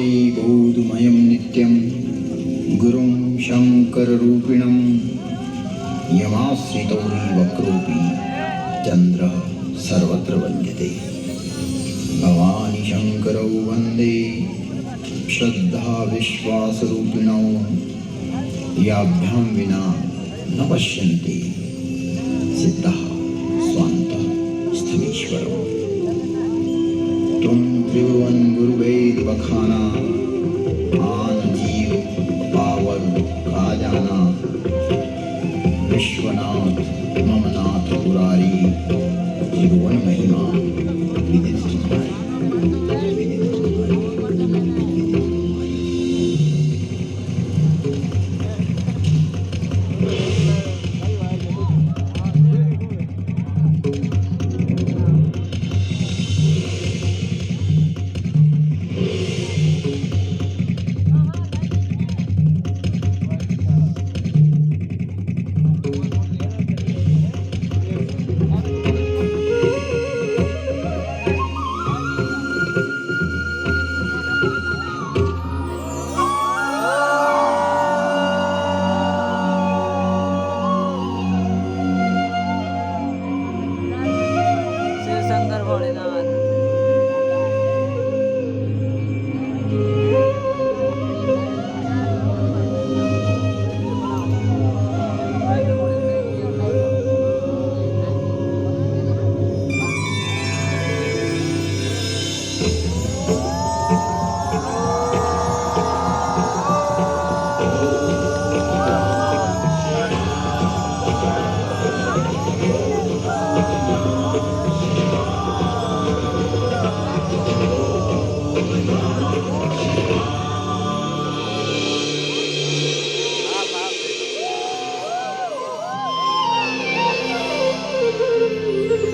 बोधमयं नित्यं गुरुं शङ्कररूपिणं यमाश्रितो हि वक्रोऽपि चन्द्रः सर्वत्र वन्द्यते। भवानी शङ्करौ वन्दे श्रद्धा विश्वासरूपिणौ याभ्यां विना न पश्यन्ति सिद्धः स्वान्तः स्थमीश्वरौ। तुम त्रिभुवन गुरुवेद बखाना आन जीव पावर का जाना विश्वनाथ ममनाथ पुरारी त्रिभुवन महिमा विदित तुम्हारी।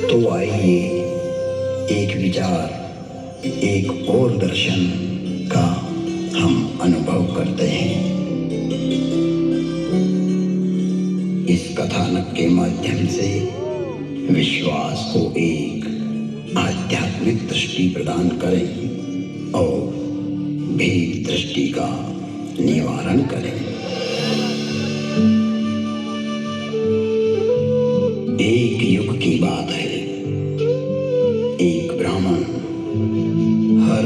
तो आइए एक विचार, एक और दर्शन का हम अनुभव करते हैं। इस कथानक के माध्यम से विश्वास को एक आध्यात्मिक दृष्टि प्रदान करें और भेद दृष्टि का निवारण करें। एक युग की बात है, एक ब्राह्मण हर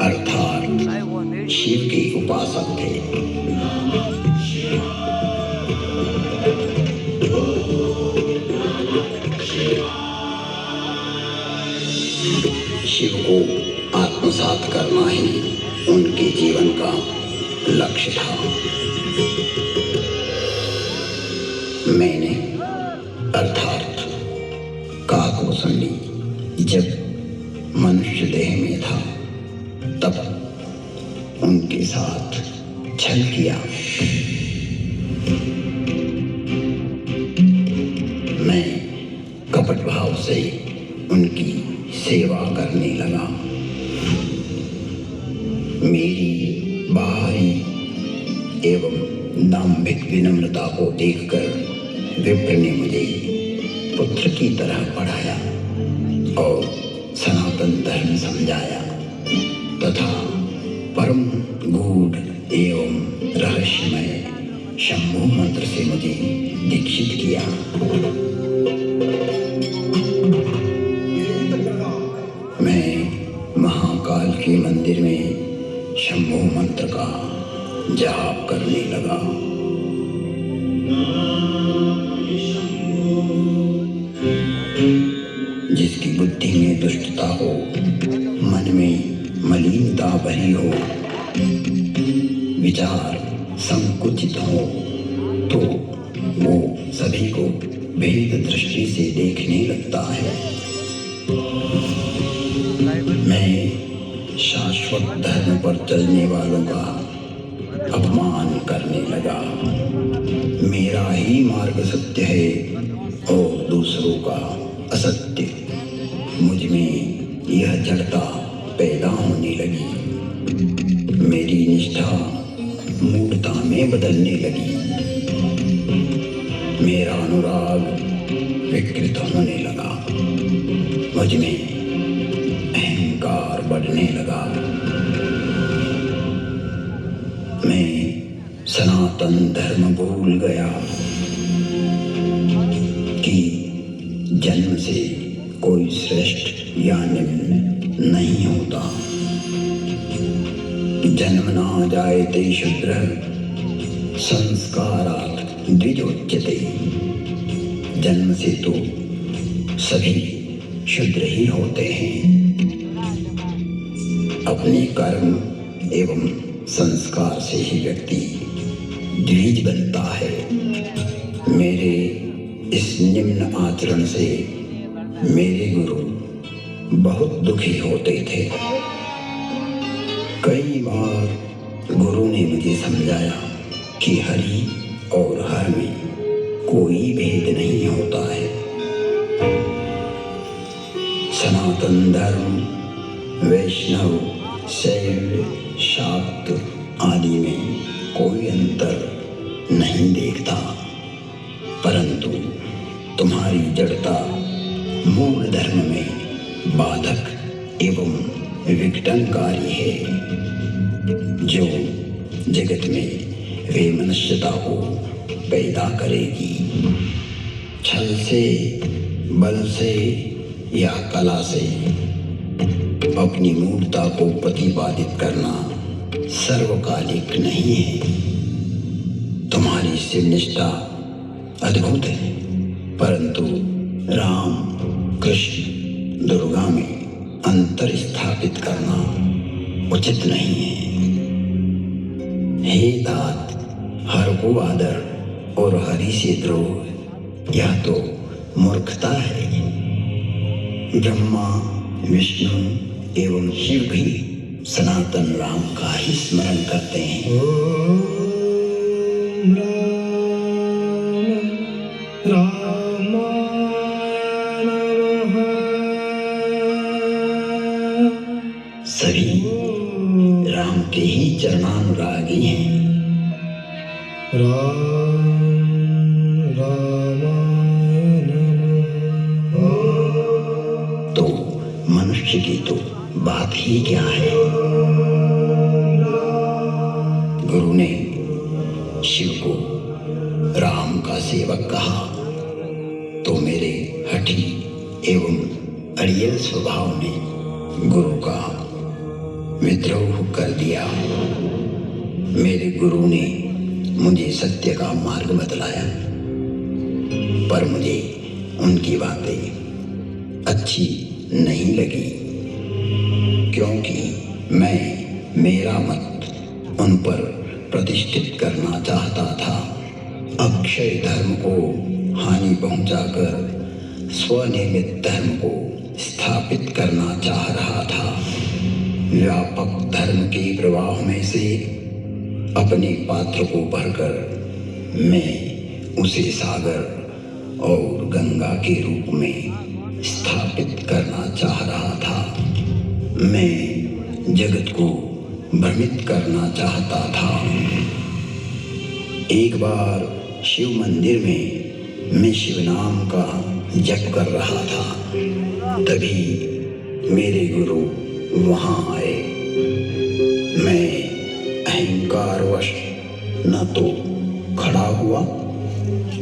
अर्थात शिव के उपासक थे। शिव को आत्मसात करना ही उनके जीवन का लक्ष्य था। मैंने अर्थात काकभूषणी जब मनुष्य देह में था तब उनके साथ छल किया। मैं कपट भाव से उनकी सेवा करने लगा। मेरी बाहरी एवं दाम्भिक विनम्रता को देखकर विप्र ने मुझे पुत्र की तरह पढ़ाया और सनातन धर्म समझाया तथा परम गूढ़ एवं रहस्यमय शंभु मंत्र से मुझे दीक्षित किया। मैं महाकाल के मंदिर में शंभु मंत्र का जाप करने लगा। जिसकी बुद्धि में दुष्टता हो, मन में मलिनता भरी हो, विचार संकुचित हो, तो वो सभी को भेद दृष्टि से देखने लगता है। मैं शाश्वत धर्म पर चलने वालों का अपमान करने लगा। मेरा ही मार्ग सत्य है और दूसरों का असत्य। मुझ में यह जड़ता पैदा होने लगी। मेरी निष्ठा मूढ़ता में बदलने लगी। मेरा अनुराग विकृत होने लगा। मुझ में अहंकार बढ़ने लगा। मैं सनातन धर्म भूल गया कि जन्म से कोई श्रेष्ठ या निम्न नहीं होता। जन्म ना जायते शूद्रः संस्कारात् द्विजोच्यते। जन्म से तो सभी शूद्र ही होते हैं। अपने कर्म एवं संस्कार से ही व्यक्ति द्विज बनता है। मेरे इस निम्न आचरण से मेरे गुरु बहुत दुखी होते थे। कई बार गुरु ने मुझे समझाया कि हरि और हर में कोई भेद नहीं होता है। सनातन धर्म वैष्णव, शैव, शाक्त आदि में कोई अंतर नहीं देखता, परंतु तुम्हारी जड़ता मूल धर्म में बाधक एवं विघटनकारी है, जो जगत में वैमनस्यता को पैदा करेगी। छल से, बल से या कला से अपनी मूर्खता को प्रतिपादित करना सर्वकालिक नहीं है। तुम्हारी शिवनिष्ठा अद्भुत है, परंतु राम, कृष्ण, दुर्गा में अंतर स्थापित करना उचित नहीं है। हे तात, हर को आदर और हरि से द्रोह यह तो मूर्खता है। ब्रह्मा, विष्णु एवं शिव भी सनातन राम का ही स्मरण करते हैं। ओम राम रामाय नमः। सभी राम के ही चरणानुरागी हैं। राम रामाय नमः। तो मनुष्य की तो बात ही क्या है। गुरु ने शिव को राम का सेवक कहा तो मेरे हठी एवं अड़ियल स्वभाव ने गुरु का विद्रोह कर दिया। मेरे गुरु ने मुझे सत्य का मार्ग बतलाया, पर मुझे उनकी बातें अच्छी नहीं लगी, क्योंकि मैं मेरा मत उन पर प्रतिष्ठित करना चाहता था। अक्षय धर्म को हानि पहुंचाकर स्वनिर्मित धर्म को स्थापित करना चाह रहा था। व्यापक धर्म के प्रवाह में से अपने पात्र को भरकर मैं उसे सागर और गंगा के रूप में स्थापित करना चाह रहा था। मैं जगत को भ्रमित करना चाहता था। एक बार शिव मंदिर में मैं शिव नाम का जप कर रहा था, तभी मेरे गुरु वहां आए। मैं अहंकारवश न तो खड़ा हुआ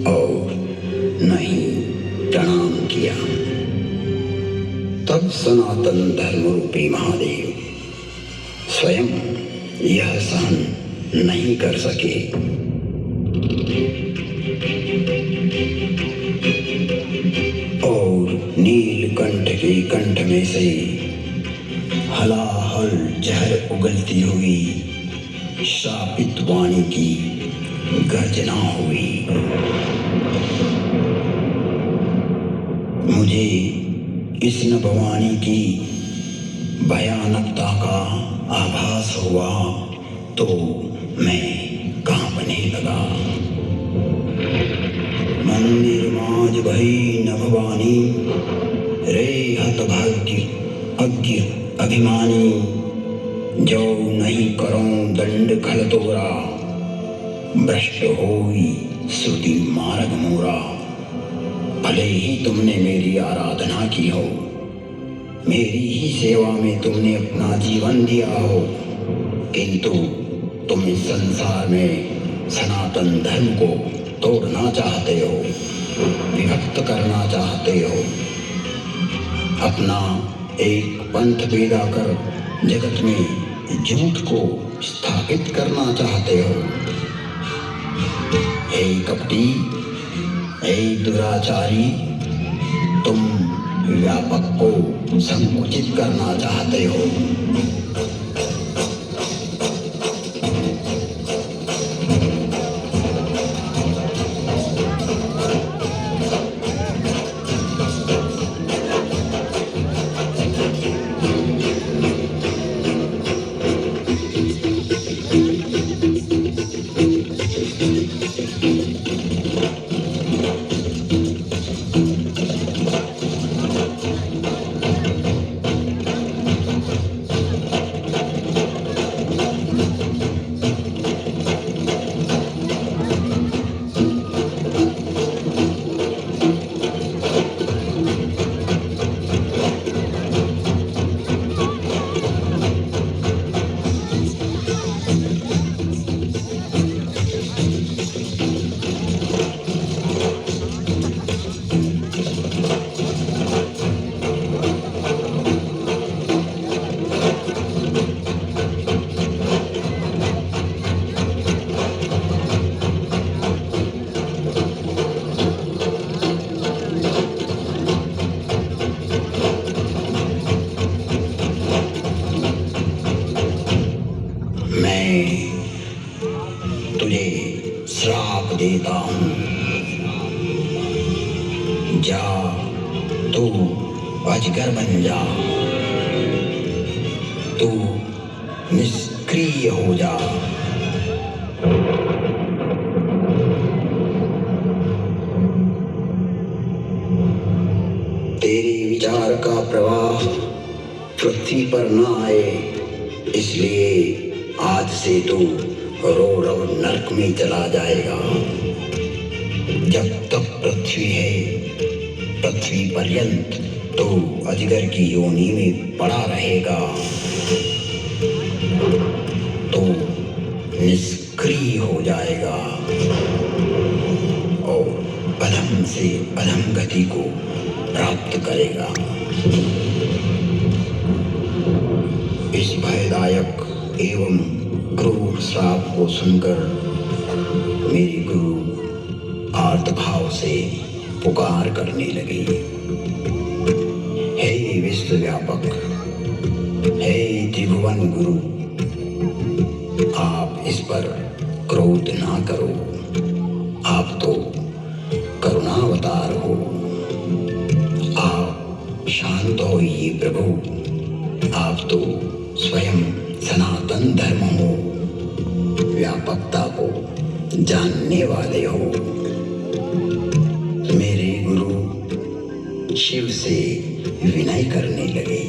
और न ही प्रणाम किया। तब सनातन धर्म रूपी महादेव स्वयं यह सहन नहीं कर सके। और नीलकंठ के कंठ में से हलाहल जहर उगलती हुई शापित वाणी की गर्जना हुई। मुझे इस नभवाणी की भयानकता का आभास हुआ तो मैं कांपने लगा। मंदिर माज भई नभवानी, रे हतभाग्य अज्ञ अभिमानी, जो नहीं करों दंड खल तोरा, भ्रष्ट होई श्रुति मार्ग मोरा। भले ही तुमने मेरी आराधना की हो, मेरी ही सेवा में तुमने अपना जीवन दिया हो, किंतु तुम इस संसार में सनातन धर्म को तोड़ना चाहते हो, विभक्त करना चाहते हो, अपना एक पंथ पैदा कर जगत में झूठ को स्थापित करना चाहते हो। हे कपटी, हे दुराचारी, तुम व्यापक को संकुचित करना चाहते हो। तुझे श्राप देता हूँ, जा तू अजगर बन जा, तू निष्क्रिय हो जा। तेरे विचार का प्रवाह पृथ्वी पर न आए, इसलिए आज से तू रौरव नरक में चला जाएगा। जब तक पृथ्वी है, पृथ्वी पर्यंत तो अजगर की योनि में पड़ा रहेगा, तो निष्क्रिय हो जाएगा और अधम से अधम गति को प्राप्त करेगा। इस भयदायक एवं क्रूर श्राप को सुनकर मेरी गुरु आर्तभाव से पुकार करने लगे, हे विश्वव्यापक, हे त्रिभुवन गुरु, आप इस पर क्रोध ना करो, आप तो करुणावतार हो। आप शांत होइए प्रभु, आप तो स्वयं सनातन धर्म हो, व्यापकता को जानने वाले हो। मेरे गुरु शिव से विनय करने लगे।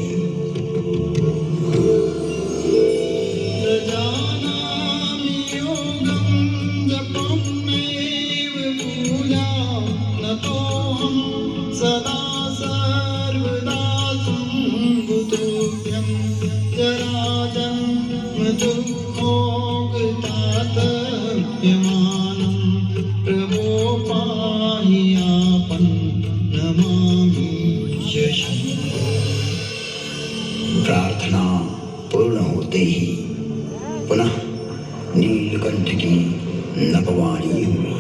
प्रार्थना पूर्ण होते ही पुनः नीलकंठ की नभवाणी हुई,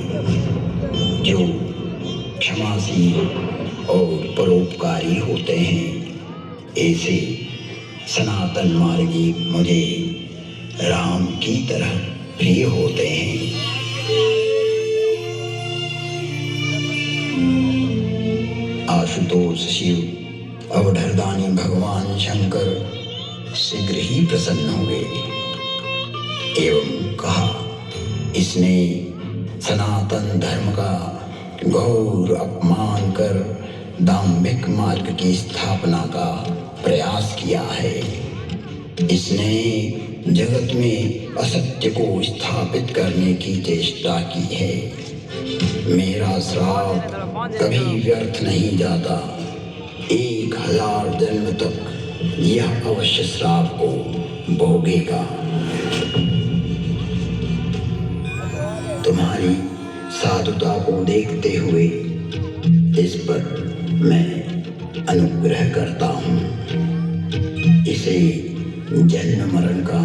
जो क्षमाशील और परोपकारी होते हैं, ऐसे सनातन मार्गी मुझे राम की तरह प्रिय होते हैं। आशुतोष शिव, अवधरदानी भगवान शंकर शीघ्र ही प्रसन्न हुए एवं कहा, इसने सनातन धर्म का घोर अपमान कर दाम्भिक मार्ग की स्थापना का प्रयास किया है। इसने जगत में असत्य को स्थापित करने की चेष्टा की है। मेरा श्राप कभी व्यर्थ नहीं जाता, 1000 जन्म तक यह अवश्य श्राप को भोगेगा। तुम्हारी साधुता को देखते हुए इस पर मैं अनुग्रह करता हूँ। इसे जन्म मरण का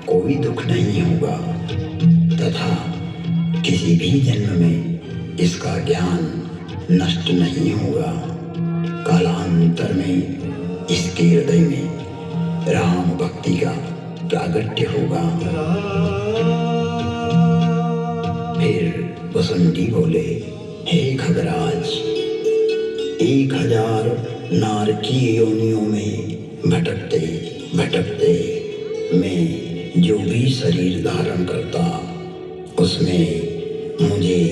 कोई दुख नहीं होगा तथा किसी भी जन्म में इसका ज्ञान नष्ट नहीं होगा। कालांतर में इसके हृदय में राम भक्ति का प्रागट्य होगा। फिर वसुंडी बोले, हे खगराज, 1000 नारकीय योनियों में भटकते भटकते मैं जो भी शरीर धारण करता उसमें मुझे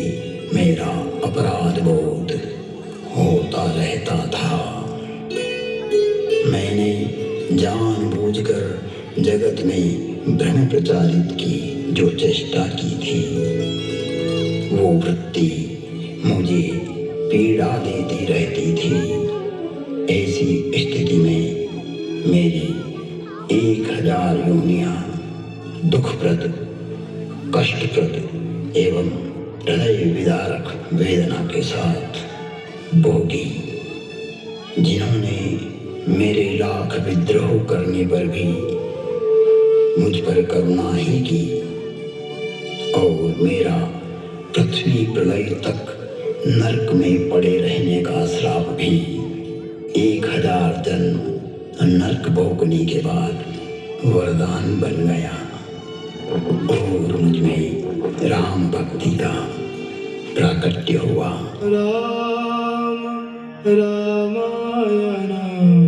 मेरा अपराध बोध होता रहता था। मैंने जानबूझकर जगत में भ्रम प्रचारित की जो चेष्टा की थी वो वृत्ति मुझे पीड़ा देती रहती थी। ऐसी स्थिति में मेरी 1000 योनियां दुखप्रद, कष्टप्रद एवं हृदय विदारक वेदना के साथ भोगी। जिन्होंने मेरे लाख विद्रोह करने पर भी मुझ पर करुणा ही की और मेरा पृथ्वी प्रलय तक नरक में पड़े रहने का श्राप भी 1000 जन्म नरक भोगने के बाद वरदान बन गया और मुझ में राम भक्ति का प्राकट्य हुआ। राम रामाय नमः।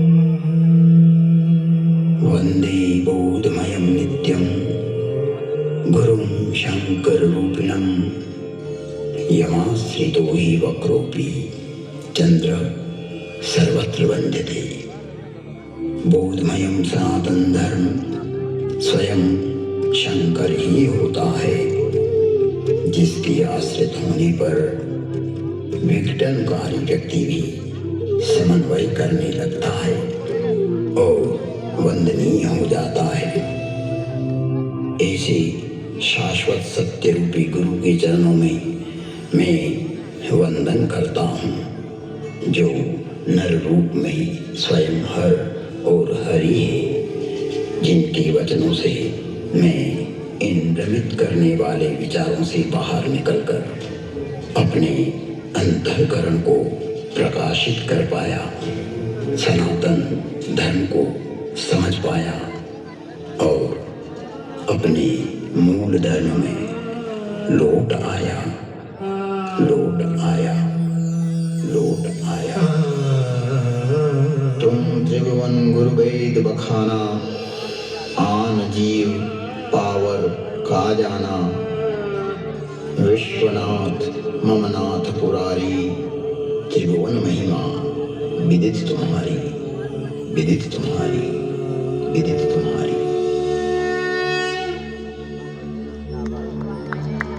वंदे बोधमयं नित्यं गुरुं शंकर रूपिणं यमाश्रितो हि वक्रोऽपि चंद्र सर्वत्र वंद्यते। बोधमयं सनातन धर्म स्वयं शंकर ही होता है जिसके आश्रित होने पर विघटनकारी व्यक्ति भी समन्वय करने लगता है और वंदनीय हो जाता है। ऐसे शाश्वत सत्य रूपी गुरु के चरणों में मैं वंदन करता हूँ जो नर रूप में स्वयं हर और हरि है। जिनके वचनों से मैं इन भ्रमित करने वाले विचारों से बाहर निकलकर अपने अंतःकरण को प्रकाशित कर पाया, सनातन धर्म को समझ पाया और अपने मूल धर्म में लौट आया, लौट आया, लौट आया। तुम त्रिभुवन गुरु वेद बखाना, आन जीव पावर का जाना। विश्वनाथ ममनाथ पुरारी, त्रिभुवन महिमा विदित तुम्हारी, विदित तुम्हारी, विदित तुम्हारी।